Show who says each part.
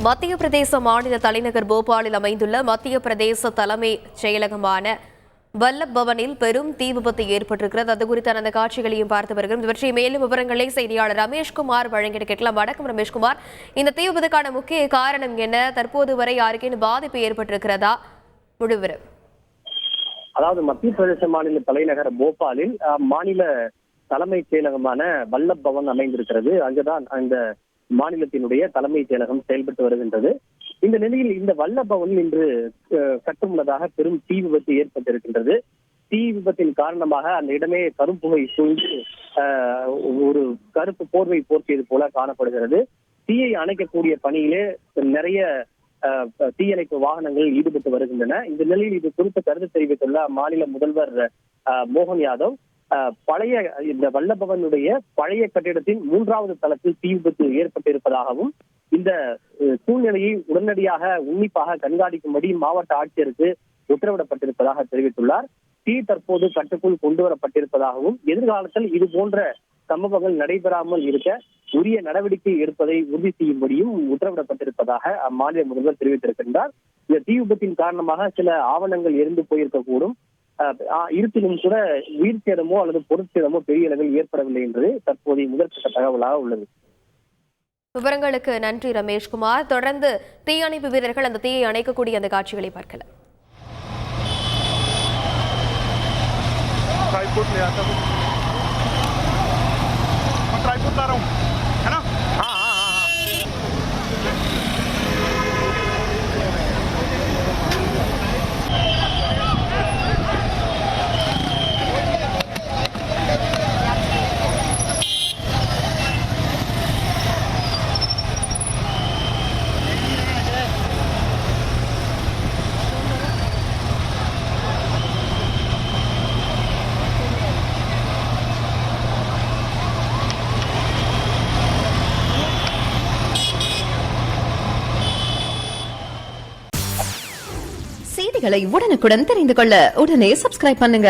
Speaker 1: மத்திய பிரதேச மாநில தலைநகர் போபாலில் அமைந்துள்ள மத்திய பிரதேச தலைமை செயலகமான வல்லப் பவனில் பெரும் தீ விபத்து ஏற்பட்டிருக்கிறது. அது குறித்தான அந்த காட்சிகளையும் பார்த்து வருகிறோம். இவற்றை மேலும் விவரங்களை செய்தியாளர் ரமேஷ்குமார் வழங்கிட கேட்கலாம். வணக்கம் ரமேஷ்குமார், இந்த தீ விபத்துக்கான முக்கிய காரணம் என்ன? தற்போது வரை யாருக்கேனும் பாதிப்பு ஏற்பட்டிருக்கிறதா? முடிவிரும்.
Speaker 2: அதாவது மத்திய பிரதேச மாநில தலைநகர் போபாலில் மாநில தலைமைச் செயலகமான வல்லப் பவன் அமைந்திருக்கிறது. அங்குதான் அந்த மாநிலத்தினுடைய தலைமைச் செயலகம் செயல்பட்டு வருகின்றது. இந்த நிலையில் இந்த வல்லப் பவனில் இன்று சற்றுமுன்னதாக பெரும் தீ விபத்து ஏற்பட்டிருக்கின்றது. தீ விபத்தின் காரணமாக அந்த இடமே கரும்புகை சூழ்ந்து ஒரு கருப்பு போர்வை போர்த்தியது போல காணப்படுகிறது. தீயை அணைக்கக்கூடிய பணியிலே நிறைய தீயணைப்பு வாகனங்கள் ஈடுபட்டு வருகின்றன. இந்த நிலையில் இது குறித்த கருத்து தெரிவித்துள்ள மாநில முதல்வர் மோகன் யாதவ், பழைய இந்த வல்லபவனுடைய பழைய கட்டிடத்தின் 3வது தளத்தில் தீ விபத்து ஏற்பட்டிருப்பதாகவும் இந்த சூழ்நிலையை உடனடியாக உன்னிப்பாக கண்காணிக்கும்படி மாவட்ட ஆட்சியருக்கு உத்தரவிடப்பட்டிருப்பதாக தெரிவித்துள்ளார். தீ தற்போது கட்டுக்குள் கொண்டு வரப்பட்டிருப்பதாகவும் எதிர்காலத்தில் இது போன்ற சம்பவங்கள் நடைபெறாமல் இருக்க உரிய நடவடிக்கை எடுப்பதை உறுதி செய்யும்படியும் உத்தரவிடப்பட்டிருப்பதாக அம்மாநில முதல்வர் தெரிவித்திருக்கின்றார். இந்த தீ விபத்தின் காரணமாக சில ஆவணங்கள் எரிந்து போயிருக்கக்கூடும். இருப்பினும் கூட உயிர் சேதமோ அல்லது பொருட்சேதமோ பெரிய அளவில் ஏற்படவில்லை என்பது தற்போதைய முதற்கட்ட தகவலாக உள்ளது.
Speaker 1: விவரங்களுக்கு நன்றி ரமேஷ்குமார். தொடர்ந்து தீயணைப்பு வீரர்கள் அந்த தீயை அணைக்கக்கூடிய அந்த காட்சிகளை பார்க்கலாம்.
Speaker 3: செய்திகளை உடனுக்குடன் தெரிந்து கொள்ள உடனே சப்ஸ்கிரைப் பண்ணுங்க.